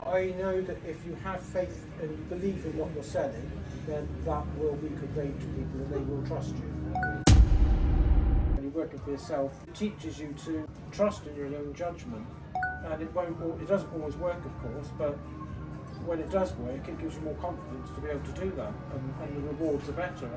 I know that if you have faith and you believe in what you're selling, then that will be conveyed to people and they will trust you. When you're working for yourself, it teaches you to trust in your own judgment, and it doesn't always work, of course, but when it does work, it gives you more confidence to be able to do that, and the rewards are better.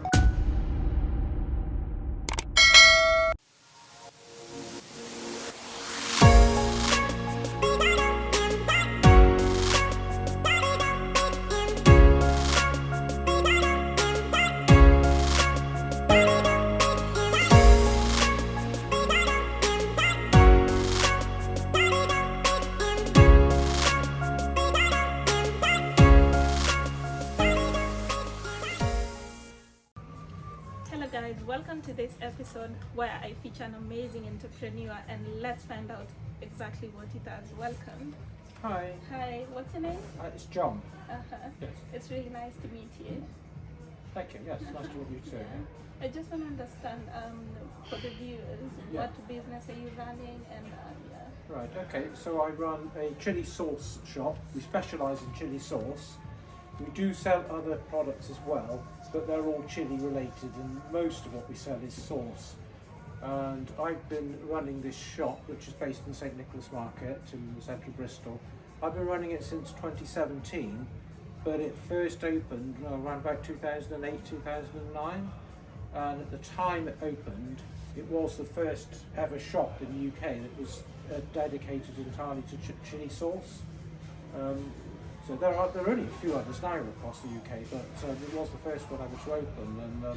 Hello guys, welcome to this episode where I feature an amazing entrepreneur, and let's find out exactly what he does. Welcome. Hi. Hi, what's your name? It's John. Yes. It's really nice to meet you. Thank you. Yes, nice to meet you too. I just want to understand for the viewers, what business are you running and Right, okay, so I run a chili sauce shop. We specialise in chili sauce. We do sell other products as well, but they're all chili related, and most of what we sell is sauce. And I've been running this shop, which is based in St Nicholas Market in the centre of Bristol. I've been running it since 2017, but it first opened around about 2008, 2009. And at the time it opened, it was the first ever shop in the UK that was dedicated entirely to chili sauce. So there are only a few others now across the UK, but it was the first one ever to open.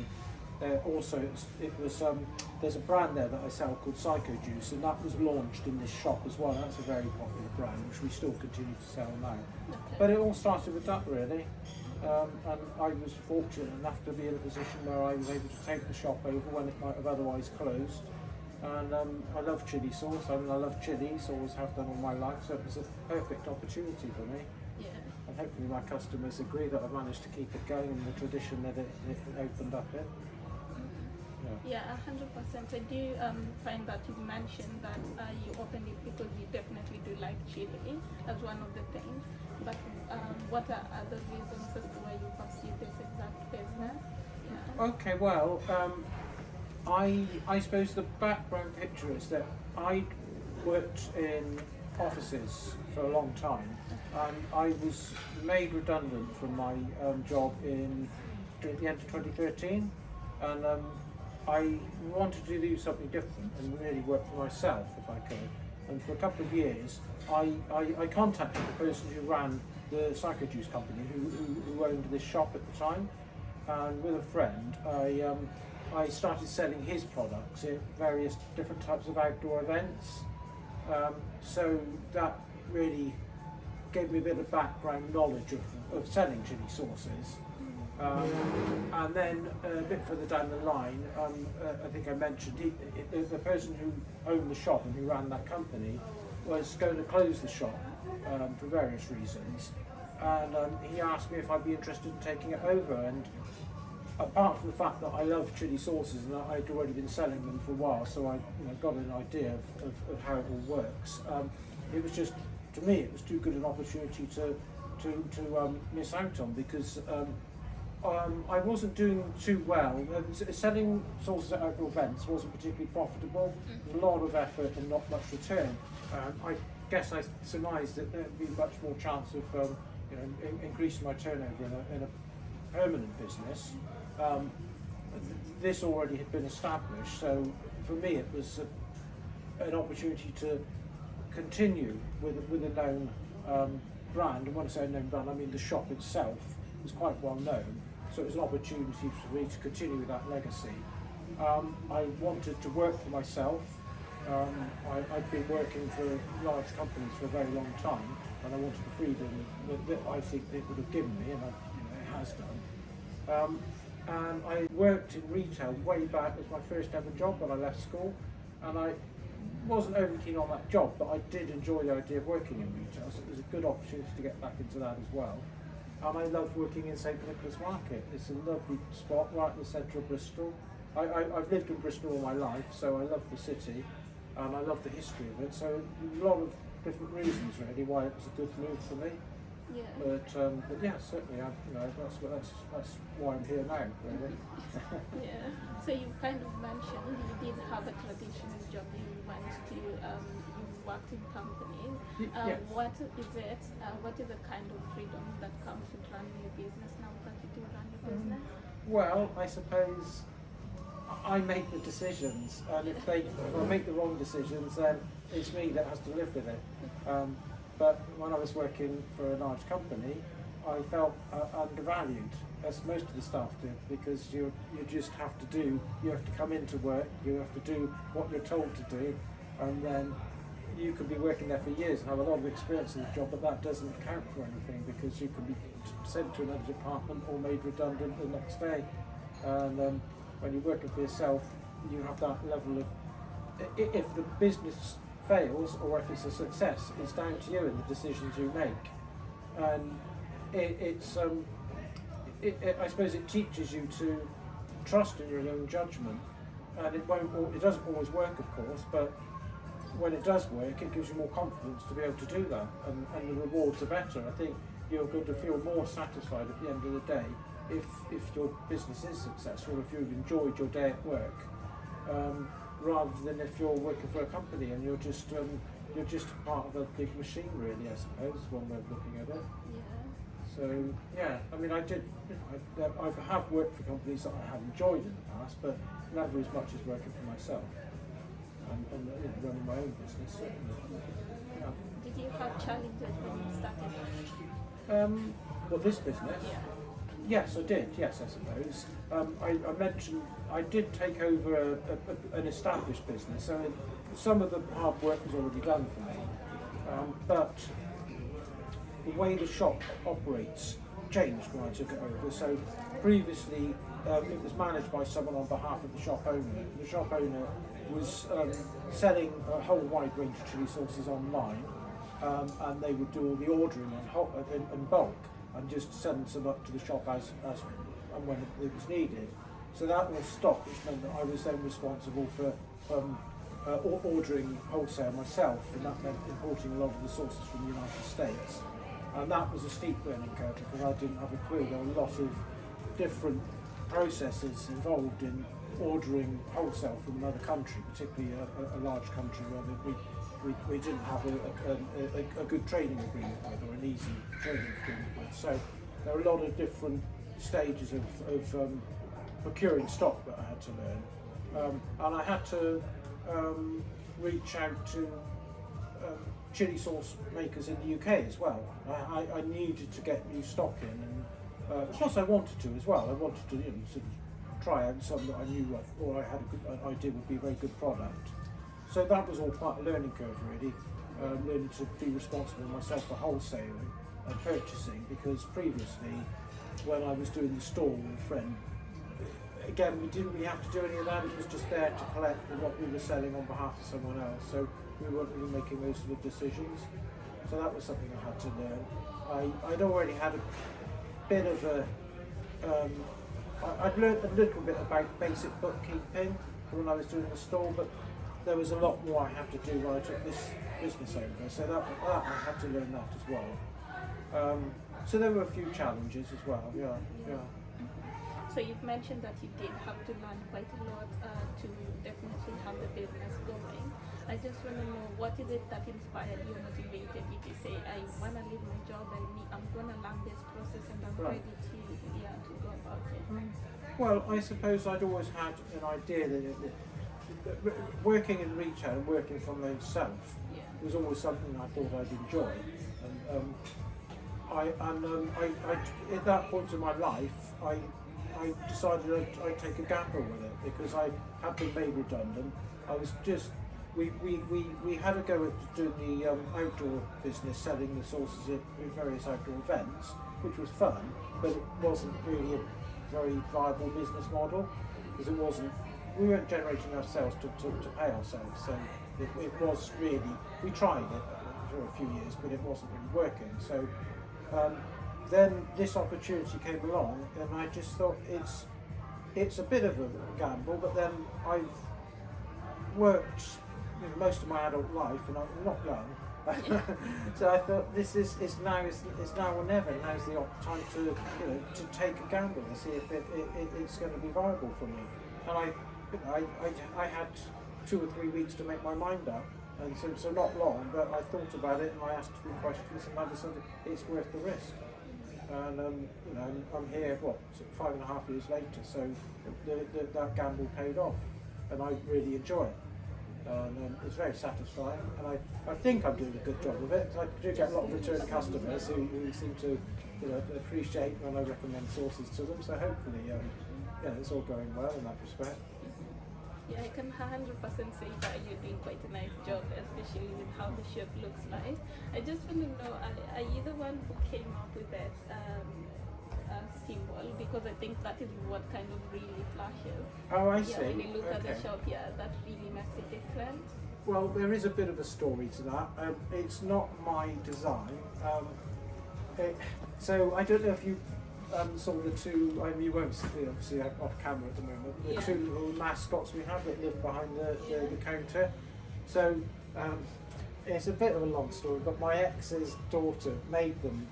And also there's a brand there that I sell called Psycho Juice, and that was launched in this shop as well. That's a very popular brand, which we still continue to sell now. Okay. But it all started with that really. And I was fortunate enough to be in a position where I was able to take the shop over when it might have otherwise closed. And I love chili sauce. I mean, I love chilies, always have done all my life, so it was a perfect opportunity for me. Yeah. And hopefully my customers agree that I've managed to keep it going in the tradition that it opened up in. Yeah, 100%. I do find that you mentioned that you opened it because you definitely do like chili as one of the things. But what are other reasons as to why you pursue this exact business? Yeah. Okay, well, I suppose the background picture is that I worked in offices for a long time, and I was made redundant from my job at the end of 2013, and I wanted to do something different and really work for myself if I could. And for a couple of years, I contacted the person who ran the Psycho Juice company, who owned this shop at the time, and with a friend, I started selling his products at various different types of outdoor events. So that really gave me a bit of background knowledge of selling chili sauces. And then a bit further down the line, I think I mentioned the person who owned the shop and who ran that company was going to close the shop for various reasons, and he asked me if I'd be interested in taking it over. And apart from the fact that I love chili sauces and that I'd already been selling them for a while, so I got an idea of how it all works, it was just, to me, it was too good an opportunity to miss out on, because I wasn't doing too well. Selling sauces at outdoor events wasn't particularly profitable. There was a lot of effort and not much return. I guess I surmised that there'd be much more chance of increasing my turnover in a permanent business. This already had been established, so for me it was an opportunity to continue with a known brand. And when I say a known brand, I mean the shop itself was quite well known. So it was an opportunity for me to continue with that legacy. I wanted to work for myself. I'd been working for large companies for a very long time, and I wanted the freedom that I think it would have given me, and it has done. And I worked in retail way back. It was my first ever job when I left school, and I wasn't overly keen on that job, but I did enjoy the idea of working in retail, so it was a good opportunity to get back into that as well. And I love working in St Nicholas Market. It's a lovely spot right in the centre of Bristol. I've lived in Bristol all my life, so I love the city and I love the history of it. So a lot of different reasons really why it was a good move for me. Yeah. But yeah, certainly, that's why I'm here now, really. Yeah. So you kind of mentioned you did have a traditional job. You went to you worked in companies. Yes. What is it? What is the kind of freedom that comes with running your business now that you do run your business? Well, I suppose I make the decisions, and if I make the wrong decisions, then it's me that has to live with it. But when I was working for a large company, I felt undervalued, as most of the staff do, because you just have to come into work, you have to do what you're told to do, and then you could be working there for years and have a lot of experience in the job, but that doesn't count for anything, because you could be sent to another department or made redundant the next day. And when you're working for yourself, you have that level of, if the business fails or if it's a success, it's down to you and the decisions you make. And I suppose it teaches you to trust in your own judgment, and it doesn't always work, of course, but when it does work, it gives you more confidence to be able to do that, and the rewards are better. I think you're going to feel more satisfied at the end of the day if your business is successful, if you've enjoyed your day at work, rather than if you're working for a company and you're just part of a big machine, really, I suppose, is one way of looking at it. Yeah. So yeah, I mean, I have worked for companies that I have enjoyed in the past, but never as much as working for myself and running my own business, certainly. Yeah. Did you have challenges when you started? Well, this business? Yeah. Yes, I did. Yes, I suppose. I mentioned I did take over an established business, so some of the hard work was already done for me. But the way the shop operates changed when I took it over. So previously, it was managed by someone on behalf of the shop owner. The shop owner was selling a whole wide range of chili sauces online, and they would do all the ordering in bulk, and just send some up to the shop as and when it was needed. So that all stopped, which meant that I was then responsible for ordering wholesale myself, and that meant importing a lot of the sauces from the United States. And that was a steep learning curve, because I didn't have a clue. There were a lot of different processes involved in ordering wholesale from another country, particularly a large country where we didn't have a good trading agreement with, or an easy trading agreement with. So there are a lot of different stages of procuring stock that I had to learn, and I had to reach out to chili sauce makers in the UK as well. I needed to get new stock in, and of course I wanted to as well. I wanted to sort of try out some that I knew or I had a good idea would be a very good product. So that was all quite a learning curve, really, learning to be responsible myself for wholesaling and purchasing, because previously, when I was doing the store with a friend, again, we didn't really have to do any of that. It was just there to collect what we were selling on behalf of someone else. So we weren't really making those sort of decisions. So that was something I had to learn. I'd already had a bit of I'd learned a little bit about basic bookkeeping when I was doing the store, but there was a lot more I had to do when I took this business over. So that I had to learn that as well. So there were a few challenges as well. Yeah. So you've mentioned that you did have to learn quite a lot to definitely have the business going. I just want to know, what is it that inspired you, motivated you to say, I want to leave my job and I'm going to learn this process and I'm ready to go about it? Well, I suppose I'd always had an idea that working in retail and working for myself was always something I thought I'd enjoy. And at that point in my life, I decided I'd take a gamble with it, because I had been made redundant. I was just, we had a go at doing the outdoor business, selling the sauces at various outdoor events, which was fun, but it wasn't really a very viable business model, because we weren't generating enough sales to pay ourselves. So it was really, we tried it for a few years, but it wasn't really working. So then this opportunity came along, and I just thought it's a bit of a gamble, but then I've worked most of my adult life, and I'm not young, So I thought it's now or never. Now's the time to to take a gamble and see if it's going to be viable for me. And I had 2 or 3 weeks to make my mind up, and so not long. But I thought about it and I asked a few questions, and I decided it's worth the risk. And I'm here 5.5 years later, so that gamble paid off, and I really enjoy it. And it's very satisfying, and I think I'm doing a good job of it. I do get a lot of return customers who seem to appreciate when I recommend sources to them. So hopefully, it's all going well in that respect. Yeah, I can 100% say that you're doing quite a nice job, especially with how the shop looks like. I just want to know, are you the one who came up with that symbol? Because I think that is what kind of really flashes. Oh, I yeah, see. When you look at the shop, that really makes it different. Well, there is a bit of a story to that. It's not my design. So I don't know if you saw the two, you won't see obviously off camera at the moment, the two little mascots we have that live behind the counter. So it's a bit of a long story, but my ex's daughter made them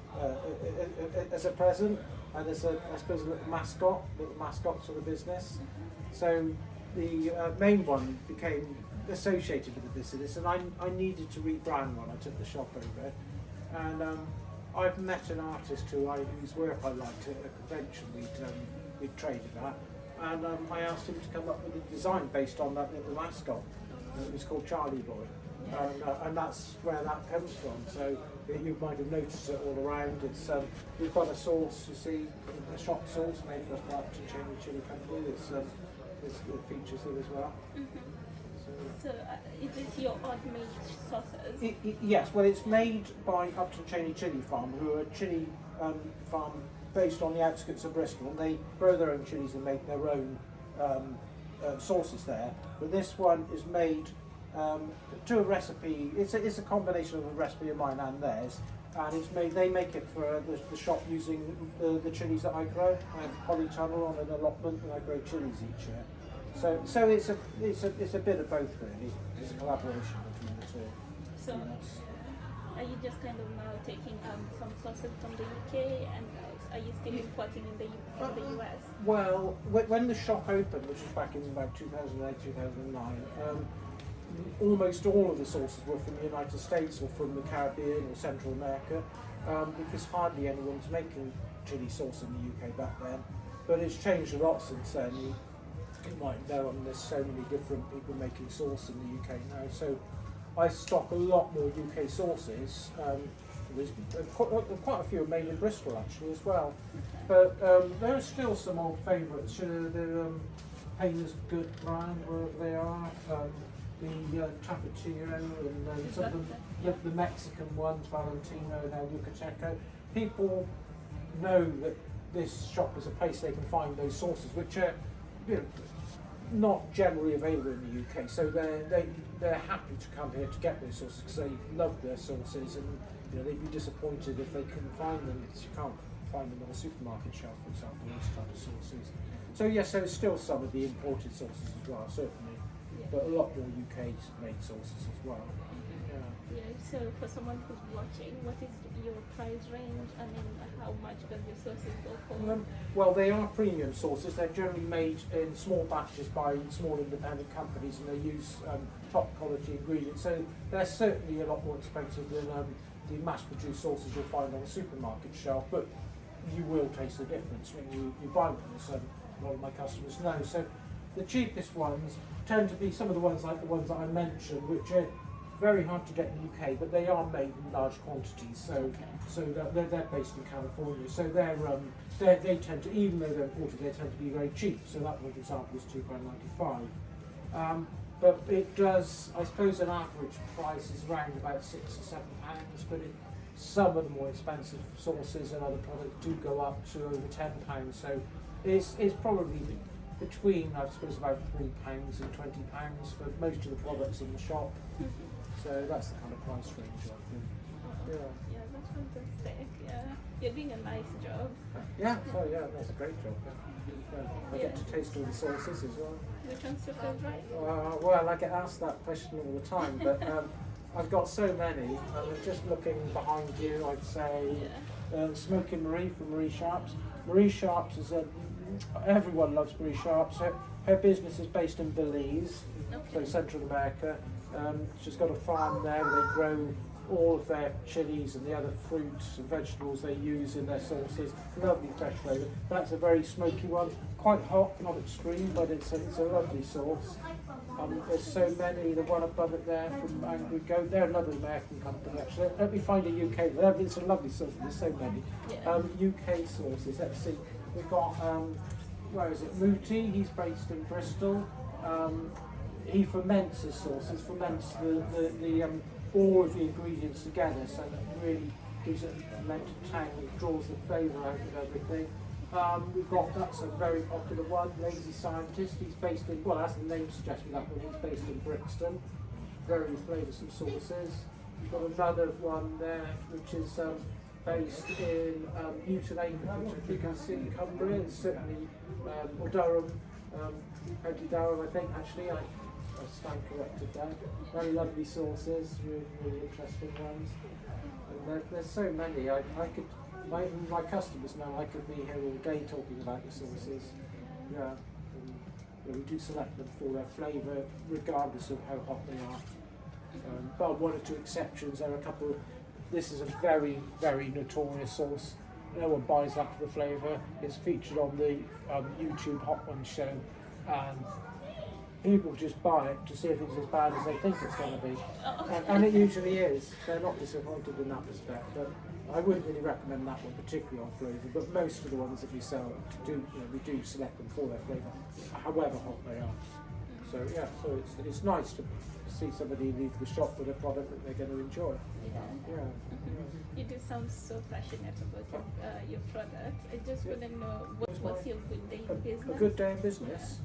as a present and as I suppose a little mascots for the business. So the main one became associated with the business, and I needed to rebrand one. I took the shop over, and I've met an artist whose work I liked at a convention we'd traded at, and I asked him to come up with a design based on that little mascot. It was called Charlie Boy, and that's where that comes from. So you might have noticed it all around. It's we've got a sauce, you see, a shop sauce made by Upton Chili Company. It features it as well. Mm-hmm. So is this your own made sauces? Yes, well it's made by Upton Chili Farm, who are a chili farm based on the outskirts of Bristol, and they grow their own chilies and make their own sauces there. But this one is made to a recipe. It's a combination of a recipe of mine and theirs, and it's made. They make it for the shop using the chilies that I grow. I have polytunnel on an allotment, and I grow chilies each year. So it's a bit of both really. It's a collaboration between the two. So are you just kind of now taking some sauces from the UK, and are you still importing in the US? Well, when the shop opened, which was back in about 2008, 2009, almost all of the sauces were from the United States or from the Caribbean or Central America, because hardly anyone was making chili sauce in the UK back then. But it's changed a lot since then. You might know there's so many different people making sauce in the UK now. So I stock a lot more UK sauces. There's quite a few are made in Bristol actually as well. But there are still some old favourites. The Painter's Good brand, wherever they are. The Tapatio and some of the Mexican ones, Valentino and El Yucateco. People know that this shop is a place they can find those sauces, which are not generally available in the UK. So they're happy to come here to get those sauces because they love their sauces, and they'd be disappointed if they couldn't find them because you can't find them on a supermarket shelf, for example, those type of sauces. So yes, there's still some of the imported sauces as well, certainly. But a lot more UK made sauces as well. Yeah, so for someone who's watching, what is your price range? I mean, how much does your sauces go for? Well, they are premium sauces. They're generally made in small batches by small independent companies, and they use top quality ingredients. So they're certainly a lot more expensive than the mass-produced sauces you'll find on a supermarket shelf, but you will taste the difference when you buy them, as a lot of my customers know. So the cheapest ones tend to be some of the ones like the ones that I mentioned, which are very hard to get in the UK, but they are made in large quantities. So they're based in California. So they tend to, even though they're imported, they tend to be very cheap. So that one, for example, is £2.95. But it does, I suppose, an average price is around about £6 or £7. But some of the more expensive sauces and other products do go up to over £10. So it's probably between, I suppose, about £3 and £20 for most of the products in the shop. So that's the kind of price range, I think. Yeah, that's fantastic. Yeah, you're doing a nice job. Yeah, that's a great job. I get to taste all the sauces as well. Which one's your favourite? Well, I get asked that question all the time, but I've got so many. Just looking behind you, I'd say Smoking Marie from Marie Sharps. Marie Sharps is everyone loves Marie Sharps. Her business is based in Belize, so Central America. She's got a farm there where they grow all of their chilies and the other fruits and vegetables they use in their sauces. Lovely fresh flavour. That's a very smoky one. Quite hot, not extreme, but it's a lovely sauce. There's so many. The one above it there from Angry Goat, they're another American company actually. Let me find a UK. It's a lovely sauce. There's so many. UK sauces. Let's see. We've got where is it? Muti. He's based in Bristol. He ferments his sauces. Ferments the all of the ingredients together, so that really gives it a fermented tang. It draws the flavour out of everything. We've got, that's a very popular one, Lazy Scientist. He's based in, well, as the name suggests with that one, he's based in Brixton. Very flavoursome sauces. We've got another one there, which is based in Newton Acre, which I think I see in Cumbria. It's certainly, or Durham, County Durham, I think, actually. I stand corrected there. Very lovely sauces, really, really interesting ones. And there's so many. I could, my customers know I could be here all day talking about the sauces. Yeah, we do select them for their flavour, regardless of how hot they are. But one or two exceptions. There are a couple. This is a very, very notorious sauce. No one buys that for the flavour. It's featured on the YouTube Hot Ones show, and people just buy it to see if it's as bad as they think it's going to be. And it usually is. They're not disappointed in that respect. But I wouldn't really recommend that one particularly on flavour, but most of the ones that we sell we do select them for their flavour, however hot they are. So yeah, so it's nice to see somebody leave the shop with a product that they're going to enjoy. Yeah. You do sound so passionate about your product. I just want to know what's your good day in business? A good day in business.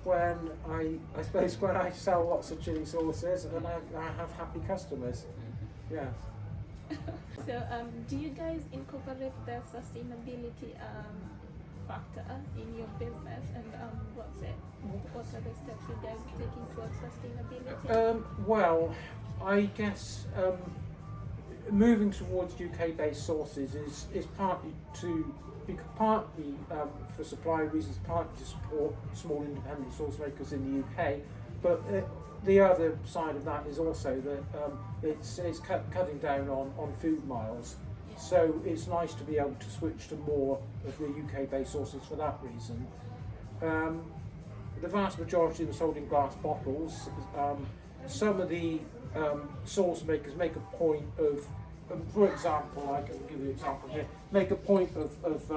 When I suppose when I sell lots of chili sauces and I have happy customers. Yeah. So do you guys incorporate the sustainability factor in your business, and what are the steps you guys are taking towards sustainability? Well, I guess moving towards UK-based sauces is partly for supply reasons, partly to support small independent sauce makers in the UK, but the other side of that is also that it's cutting down on food miles. So it's nice to be able to switch to more of the UK-based sauces for that reason. The vast majority of them sold in glass bottles. Some of the sauce makers make a point of, for example, I can give you an example here, make a point of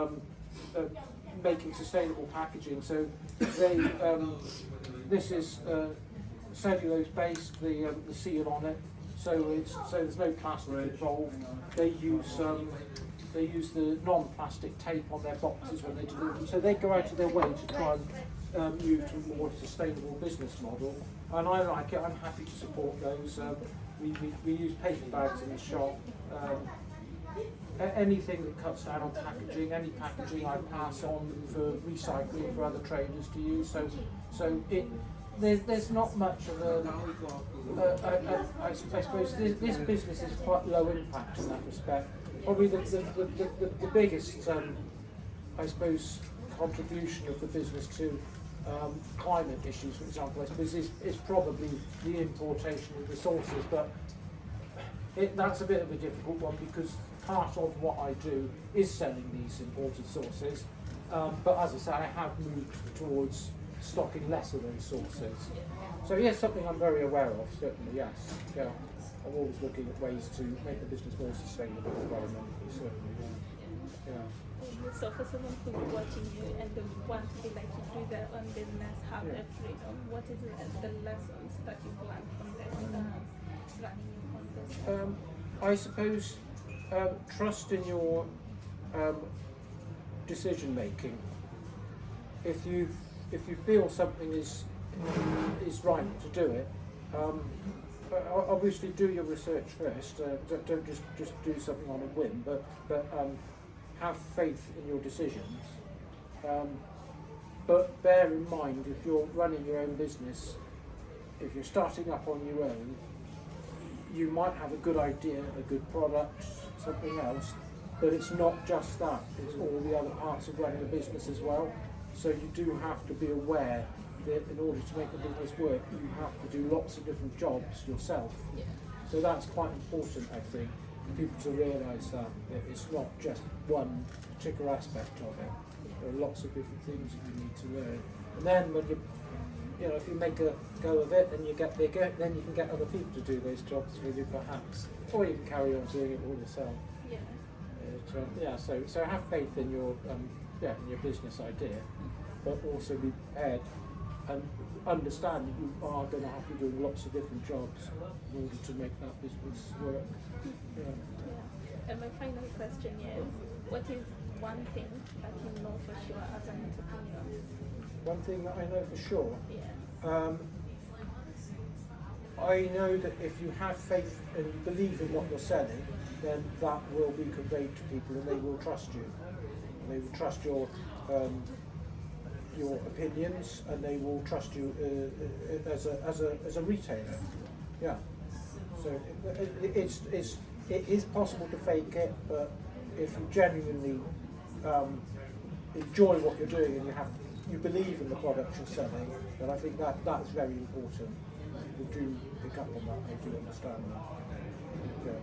making sustainable packaging. So they, this is cellulose based, the seal on it, so there's no plastic involved. They use the non-plastic tape on their boxes when they deliver them. So they go out of their way to try and move to a more sustainable business model, and I like it. I'm happy to support those. We use paper bags in the shop. Anything that cuts down on packaging, any packaging I pass on for recycling for other traders to use. So there's not much of I suppose this business is quite low impact in that respect. Probably the biggest I suppose contribution of the business to climate issues, for example, I suppose is probably the importation of the sauces, but that's a bit of a difficult one because part of what I do is selling these imported sauces, but as I say, I have moved towards stocking less of those sauces. So yes, something I'm very aware of, certainly, yes. Yeah. I'm always looking at ways to make the business more sustainable environmentally, certainly, yeah. So for someone who's watching you and they want to be like you, do their own business, have their freedom, what is the lessons that you've learned from this running your own business? I suppose trust in your decision making. If you feel something is right to do it, obviously do your research first. Don't just do something on a whim, but have faith in your decisions. But bear in mind, if you're running your own business, if you're starting up on your own, you might have a good idea, a good product, something else, but it's not just that, it's all the other parts of running a business as well. So you do have to be aware that in order to make the business work, you have to do lots of different jobs yourself. Yeah. So that's quite important, I think, for people to realise that it's not just one particular aspect of it. There are lots of different things that you need to learn. And then when you know, if you make a go of it and you get bigger, then you can get other people to do those jobs with you perhaps. Or you can carry on doing it all yourself. Yeah. So have faith in your in your business idea, but also be prepared and understand that you are going to have to do lots of different jobs in order to make that business work. Yeah. And my final question is, what is one thing that you know for sure as an entrepreneur? One thing that I know for sure, Yeah. I know that if you have faith and you believe in what you're selling, then that will be conveyed to people and they will trust you. And they will trust your opinions, and they will trust you as a retailer. Yeah. So it is possible to fake it, but if you genuinely enjoy what you're doing and you believe in the products you're selling, then I think that's very important. People do pick up on that, they do understand that. Yeah.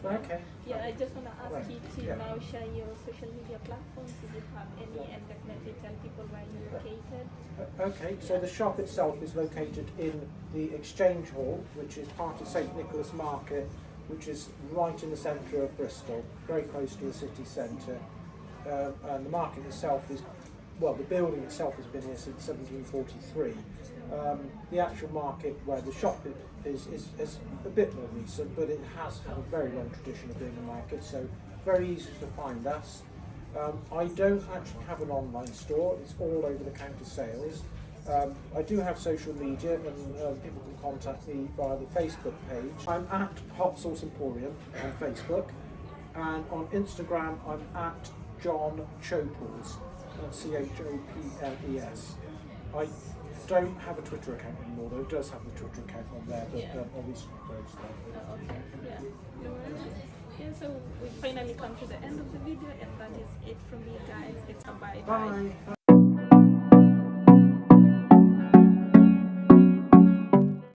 Okay. Yeah, I just want to ask Right. you to now share your social media platforms if you have any, and definitely tell people where you're located. Okay, so the shop itself is located in the Exchange Hall, which is part of St Nicholas Market, which is right in the centre of Bristol, very close to the city centre. And the market itself is, well, the building itself has been here since 1743. The actual market where the shop is a bit more recent, but it has had a very long tradition of being a market, so very easy to find us. I don't actually have an online store, it's all over the counter sales. I do have social media, and people can contact me via the Facebook page. I'm at Hot Sauce Emporium on Facebook, and on Instagram I'm at John Choples, Choples. I don't have a Twitter account anymore, though it does have the Twitter account on there, but I'll recently closed that. Oh, okay. Yeah. No worries. Yeah, so we finally come to the end of the video, and that is it from me, guys. It's a bye-bye. Bye.